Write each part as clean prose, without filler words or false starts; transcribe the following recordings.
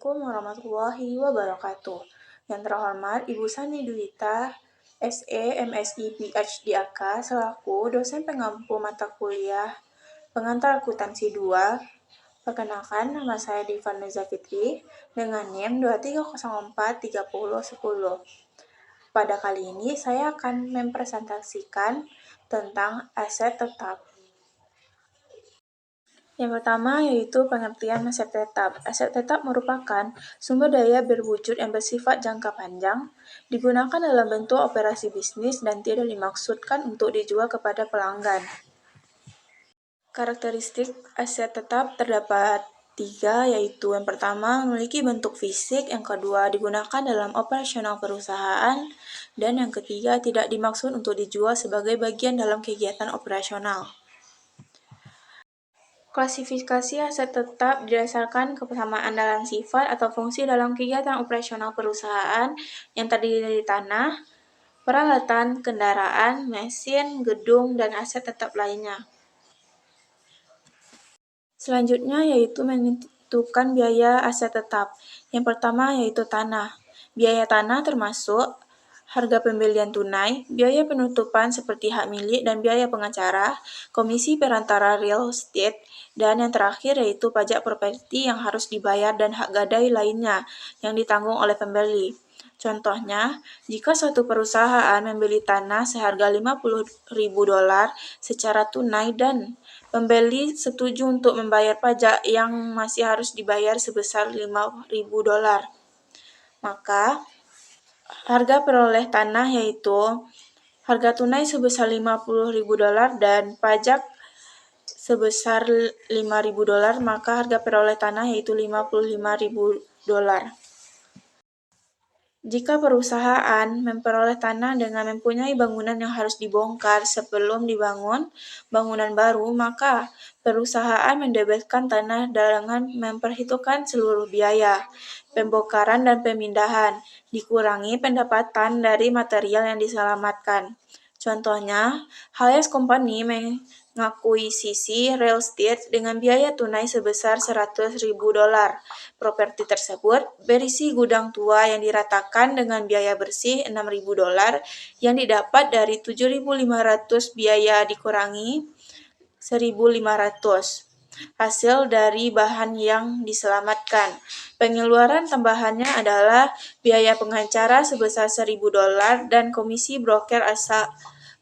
Assalamualaikum warahmatullahi wabarakatuh. Yang terhormat Ibu Sani Dwita, SE, MSI, PhD AK, selaku dosen pengampu mata kuliah pengantar akuntansi 2. Perkenalkan, nama saya Diva Nuza Fitri dengan NIM 23043010. Pada kali ini saya akan mempresentasikan tentang aset tetap. Yang pertama yaitu pengertian aset tetap. Aset tetap merupakan sumber daya berwujud yang bersifat jangka panjang, digunakan dalam bentuk operasi bisnis dan tidak dimaksudkan untuk dijual kepada pelanggan. Karakteristik aset tetap terdapat 3, yaitu yang pertama memiliki bentuk fisik, yang kedua digunakan dalam operasional perusahaan, dan yang ketiga tidak dimaksud untuk dijual sebagai bagian dalam kegiatan operasional. Klasifikasi aset tetap didasarkan kesamaan dalam sifat atau fungsi dalam kegiatan operasional perusahaan yang terdiri dari tanah, peralatan, kendaraan, mesin, gedung, dan aset tetap lainnya. Selanjutnya yaitu menentukan biaya aset tetap. Yang pertama yaitu tanah. Biaya tanah termasuk harga pembelian tunai, biaya penutupan seperti hak milik dan biaya pengacara, komisi perantara real estate, dan yang terakhir yaitu pajak properti yang harus dibayar dan hak gadai lainnya yang ditanggung oleh pembeli. Contohnya, jika suatu perusahaan membeli tanah seharga $50.000 secara tunai dan pembeli setuju untuk membayar pajak yang masih harus dibayar sebesar $5.000, maka harga peroleh tanah yaitu harga tunai sebesar $50.000 dan pajak sebesar $5.000, maka harga peroleh tanah yaitu $55.000. Jika perusahaan memperoleh tanah dengan mempunyai bangunan yang harus dibongkar sebelum dibangun bangunan baru, maka perusahaan mendebetkan tanah dengan memperhitungkan seluruh biaya pembongkaran dan pemindahan, dikurangi pendapatan dari material yang diselamatkan. Contohnya, Hayes Company mengakuisisi real estate dengan biaya tunai sebesar $100.000. Properti tersebut berisi gudang tua yang diratakan dengan biaya bersih $6.000 yang didapat dari $7.500 biaya dikurangi $1.500. Hasil dari bahan yang diselamatkan. Pengeluaran tambahannya adalah biaya pengacara sebesar $1.000 dan komisi broker asal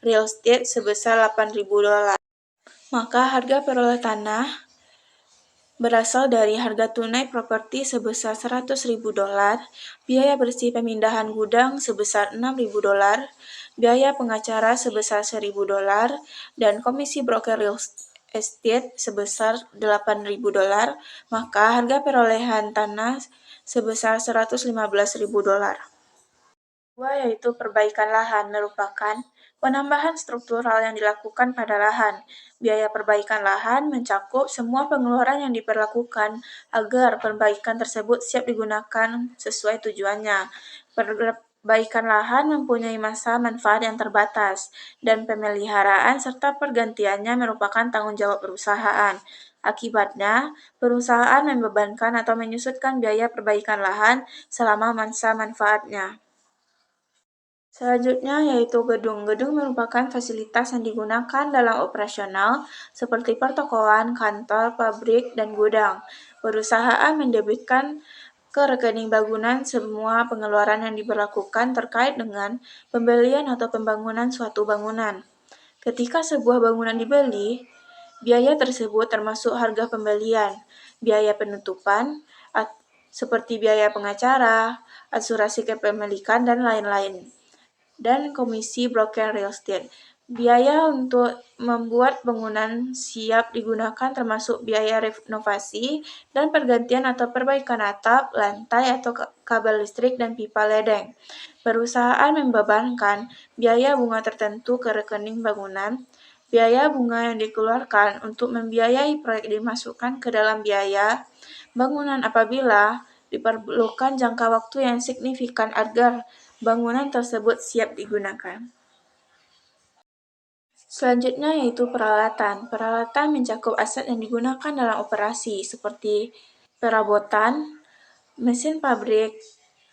real estate sebesar $8.000. Maka harga peroleh tanah berasal dari harga tunai properti sebesar $100.000, biaya bersih pemindahan gudang sebesar $6.000, biaya pengacara sebesar $1.000, dan komisi broker real estate sebesar $8.000, maka harga perolehan tanah sebesar $115.000. Kedua yaitu perbaikan lahan merupakan penambahan struktural yang dilakukan pada lahan. Biaya perbaikan lahan mencakup semua pengeluaran yang diperlakukan agar perbaikan tersebut siap digunakan sesuai tujuannya. Perbaikan lahan mempunyai masa manfaat yang terbatas, dan pemeliharaan serta pergantiannya merupakan tanggung jawab perusahaan. Akibatnya, perusahaan membebankan atau menyusutkan biaya perbaikan lahan selama masa manfaatnya. Selanjutnya yaitu gedung. Gedung merupakan fasilitas yang digunakan dalam operasional seperti pertokoan, kantor, pabrik, dan gudang. Perusahaan mendebitkan ke rekening bangunan semua pengeluaran yang diberlakukan terkait dengan pembelian atau pembangunan suatu bangunan. Ketika sebuah bangunan dibeli, biaya tersebut termasuk harga pembelian, biaya penutupan, seperti biaya pengacara, asuransi kepemilikan, dan lain-lain, dan komisi broker real estate. Biaya untuk membuat bangunan siap digunakan termasuk biaya renovasi dan pergantian atau perbaikan atap, lantai atau kabel listrik dan pipa ledeng. Perusahaan membebankan biaya bunga tertentu ke rekening bangunan. Biaya bunga yang dikeluarkan untuk membiayai proyek dimasukkan ke dalam biaya bangunan apabila diperlukan jangka waktu yang signifikan agar bangunan tersebut siap digunakan. Selanjutnya yaitu peralatan. Peralatan mencakup aset yang digunakan dalam operasi seperti perabotan, mesin pabrik,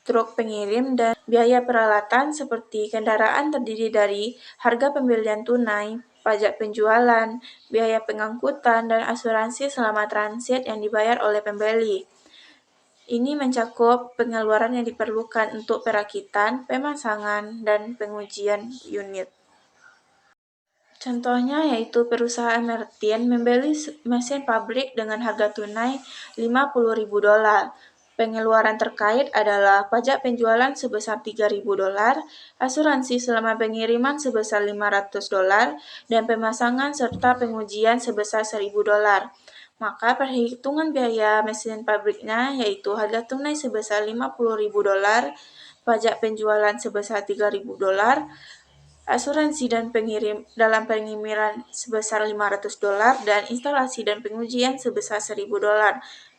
truk pengirim, dan biaya peralatan seperti kendaraan terdiri dari harga pembelian tunai, pajak penjualan, biaya pengangkutan, dan asuransi selama transit yang dibayar oleh pembeli. Ini mencakup pengeluaran yang diperlukan untuk perakitan, pemasangan, dan pengujian unit. Contohnya yaitu perusahaan Mertin membeli mesin pabrik dengan harga tunai $50.000. Pengeluaran terkait adalah pajak penjualan sebesar $3.000, asuransi selama pengiriman sebesar $500, dan pemasangan serta pengujian sebesar $1.000. Maka perhitungan biaya mesin pabriknya yaitu harga tunai sebesar $50.000, pajak penjualan sebesar $3.000, asuransi dan pengiriman sebesar $500, dan instalasi dan pengujian sebesar $1.000.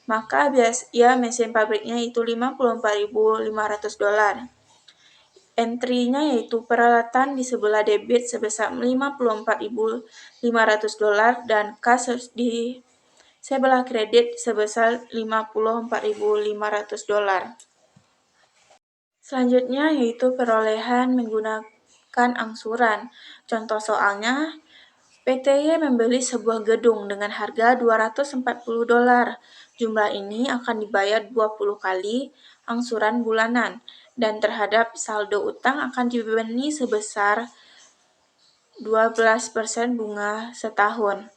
Maka biaya mesin pabriknya itu $54.500. Entry-nya yaitu peralatan di sebelah debit sebesar $54.500 dan kas di sebelah kredit sebesar $54.500. Selanjutnya yaitu perolehan menggunakan angsuran. Contoh soalnya, PTY membeli sebuah gedung dengan harga $240. Jumlah ini akan dibayar 20 kali angsuran bulanan, dan terhadap saldo utang akan dibebani sebesar 12% bunga setahun.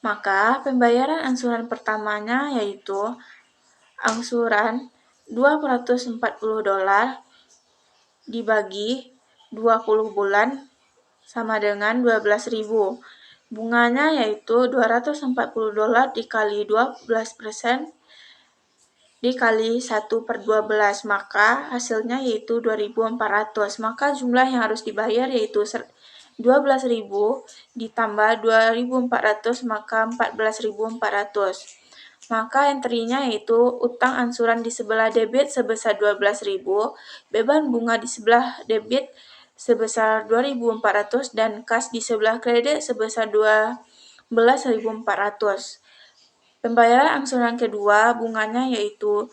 Maka pembayaran angsuran pertamanya yaitu angsuran $240 dibagi 20 bulan sama dengan 12.000. Bunganya yaitu $240 dikali 12% dikali 1/12, maka hasilnya yaitu 2.400. Maka jumlah yang harus dibayar yaitu 12.000 ditambah 2.400, maka 14.400. Maka entry-nya yaitu utang angsuran di sebelah debit sebesar 12.000, beban bunga di sebelah debit sebesar 2.400, dan kas di sebelah kredit sebesar 12.400. Pembayaran angsuran kedua bunganya yaitu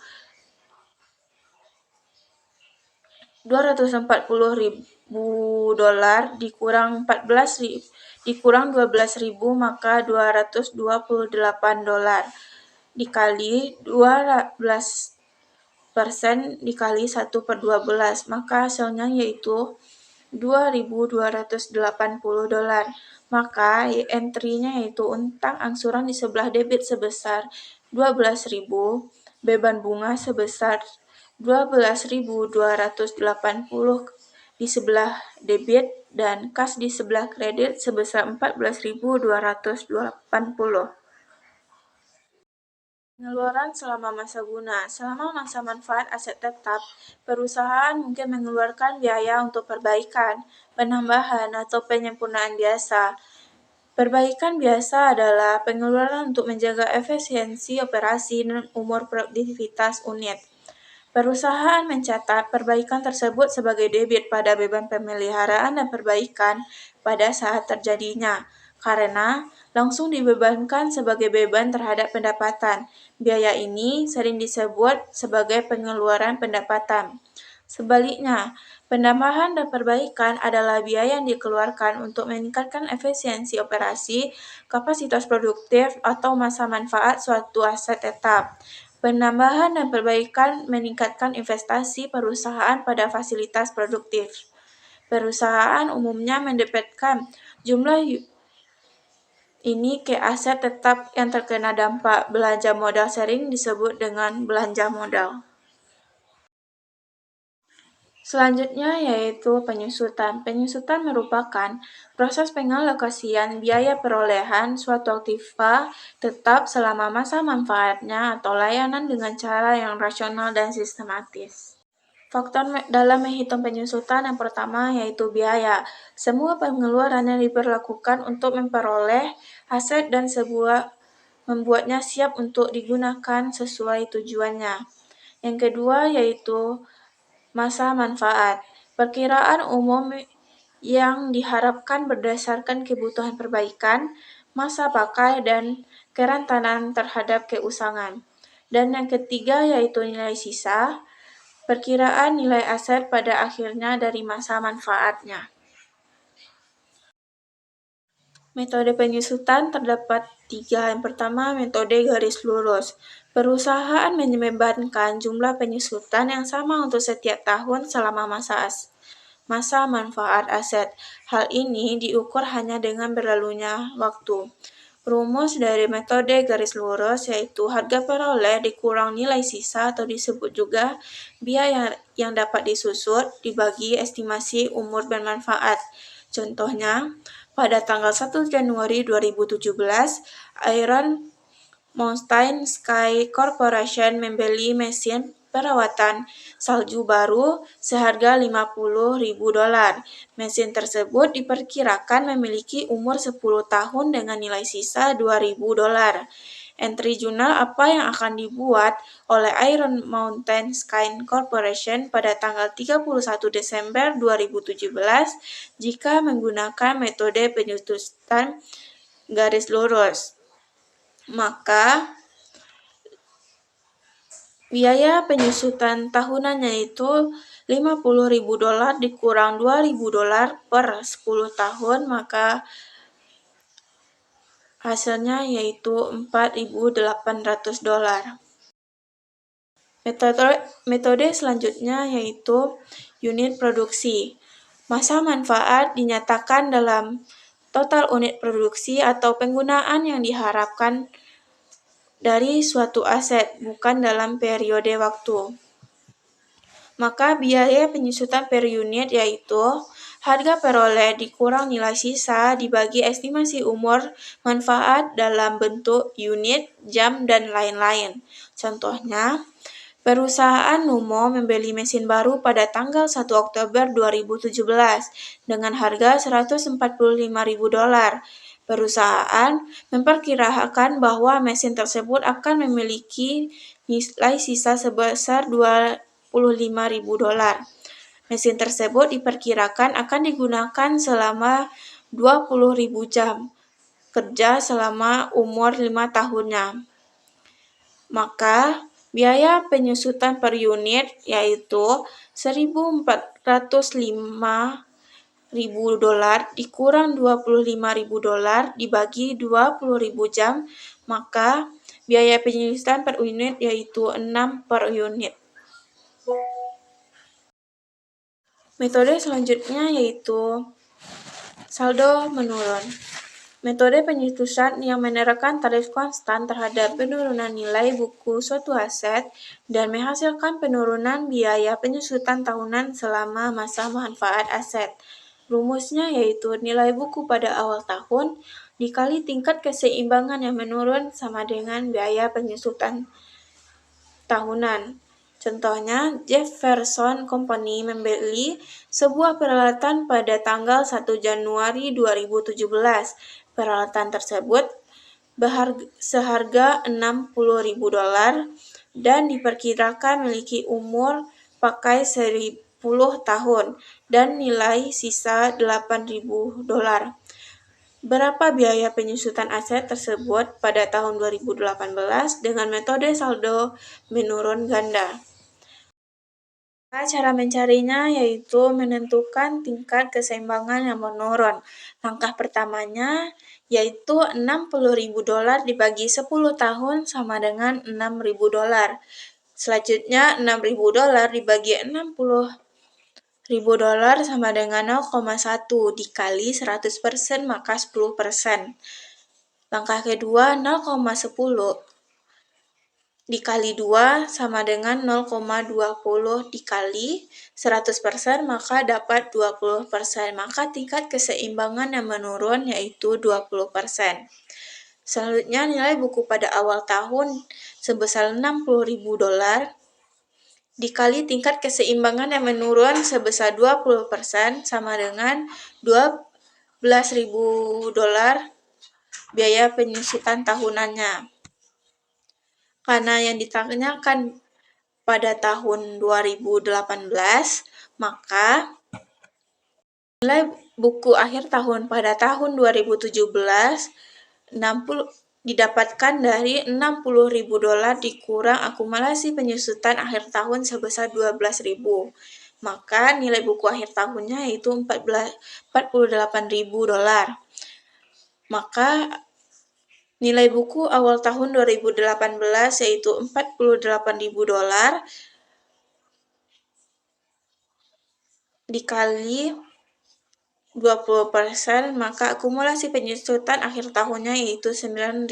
$240.000 dikurang 12.000, maka $228 dikali 12% dikali 1/12, maka hasilnya yaitu $2.280. Maka entry-nya yaitu utang angsuran di sebelah debit sebesar 12.000, beban bunga sebesar 12.280 di sebelah debit, dan kas di sebelah kredit sebesar 14.280. Pengeluaran selama masa guna. Selama masa manfaat aset tetap, perusahaan mungkin mengeluarkan biaya untuk perbaikan, penambahan, atau penyempurnaan biasa. Perbaikan biasa adalah pengeluaran untuk menjaga efisiensi operasi dan umur produktivitas unit. Perusahaan mencatat perbaikan tersebut sebagai debit pada beban pemeliharaan dan perbaikan pada saat terjadinya, karena langsung dibebankan sebagai beban terhadap pendapatan. Biaya ini sering disebut sebagai pengeluaran pendapatan. Sebaliknya, penambahan dan perbaikan adalah biaya yang dikeluarkan untuk meningkatkan efisiensi operasi, kapasitas produktif, atau masa manfaat suatu aset tetap. Penambahan dan perbaikan meningkatkan investasi perusahaan pada fasilitas produktif. Perusahaan umumnya mendebitkan jumlah ini ke aset tetap yang terkena dampak belanja modal, sering disebut dengan belanja modal. Selanjutnya yaitu penyusutan. Penyusutan merupakan proses pengalokasian biaya perolehan suatu aktiva tetap selama masa manfaatnya atau layanan dengan cara yang rasional dan sistematis. Faktor dalam menghitung penyusutan yang pertama yaitu biaya. Semua pengeluaran yang diperlakukan untuk memperoleh aset dan membuatnya siap untuk digunakan sesuai tujuannya. Yang kedua yaitu masa manfaat. Perkiraan umum yang diharapkan berdasarkan kebutuhan perbaikan, masa pakai, dan kerentanan terhadap keusangan. Dan yang ketiga yaitu nilai sisa, perkiraan nilai aset pada akhirnya dari masa manfaatnya. Metode penyusutan terdapat 3. Yang pertama, metode garis lurus. Perusahaan menyebarkan jumlah penyusutan yang sama untuk setiap tahun selama masa manfaat aset. Hal ini diukur hanya dengan berlalunya waktu. Rumus dari metode garis lurus yaitu harga peroleh dikurang nilai sisa atau disebut juga biaya yang dapat disusut dibagi estimasi umur bermanfaat. Contohnya, pada tanggal 1 Januari 2017, Iron Mountain Ski Corporation membeli mesin perawatan salju baru seharga $50.000. Mesin tersebut diperkirakan memiliki umur 10 tahun dengan nilai sisa $2.000. Entry jurnal apa yang akan dibuat oleh Iron Mountain Ski Corporation pada tanggal 31 Desember 2017 jika menggunakan metode penyusutan garis lurus. Maka biaya penyusutan tahunannya itu $50.000 dikurang $2.000 per 10 tahun, maka hasilnya yaitu $4.800. Metode selanjutnya yaitu unit produksi. Masa manfaat dinyatakan dalam total unit produksi atau penggunaan yang diharapkan dari suatu aset, bukan dalam periode waktu. Maka biaya penyusutan per unit yaitu harga peroleh dikurang nilai sisa dibagi estimasi umur manfaat dalam bentuk unit, jam, dan lain-lain. Contohnya, perusahaan Numo membeli mesin baru pada tanggal 1 Oktober 2017 dengan harga $145.000. Perusahaan memperkirakan bahwa mesin tersebut akan memiliki nilai sisa sebesar $25.000. Mesin tersebut diperkirakan akan digunakan selama 20.000 jam kerja selama umur 5 tahunnya. Maka biaya penyusutan per unit yaitu $1.405.000 dikurang $25.000 dibagi 20.000 jam, maka biaya penyusutan per unit yaitu 6 per unit. Metode selanjutnya yaitu saldo menurun. Metode penyusutan yang menerapkan tarif konstan terhadap penurunan nilai buku suatu aset dan menghasilkan penurunan biaya penyusutan tahunan selama masa manfaat aset. Rumusnya yaitu nilai buku pada awal tahun dikali tingkat keseimbangan yang menurun sama dengan biaya penyusutan tahunan. Contohnya, Jefferson Company membeli sebuah peralatan pada tanggal 1 Januari 2017. Peralatan tersebut seharga $60.000 dan diperkirakan memiliki umur pakai 10 tahun dan nilai sisa $8.000. Berapa biaya penyusutan aset tersebut pada tahun 2018 dengan metode saldo menurun ganda? Cara mencarinya yaitu menentukan tingkat keseimbangan yang menurun. Langkah pertamanya yaitu $60.000 dibagi 10 tahun sama dengan $6.000. Selanjutnya $6.000 dibagi $60.000 sama dengan 0,1 dikali 100% maka 10%. Langkah kedua 0,10 dikali 2 sama dengan 0,20 dikali 100% maka dapat 20%. Maka tingkat keseimbangan yang menurun yaitu 20%. Selanjutnya nilai buku pada awal tahun sebesar $60.000 dikali tingkat keseimbangan yang menurun sebesar 20% sama dengan $12.000 biaya penyusutan tahunannya. Karena yang ditanyakan pada tahun 2018, maka nilai buku akhir tahun pada tahun 2017 didapatkan dari $60.000 dikurang akumulasi penyusutan akhir tahun sebesar $12.000. Maka nilai buku akhir tahunnya yaitu $48.000. Maka nilai buku awal tahun 2018 yaitu $48.000 dikali 20%, maka akumulasi penyusutan akhir tahunnya yaitu $9.600.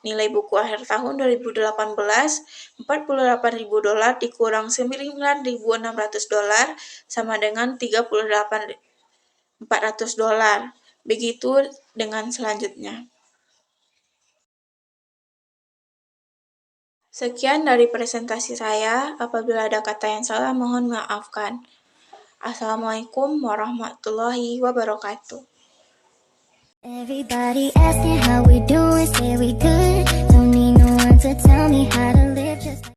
Nilai buku akhir tahun 2018, $48.000 dikurang $9.600 sama dengan $38.400. Begitu dengan selanjutnya. Sekian dari presentasi saya. Apabila ada kata yang salah, mohon maafkan. Assalamualaikum warahmatullahi wabarakatuh. Everybody asking how we doing, say we good. Don't need no one to tell me how to live. Just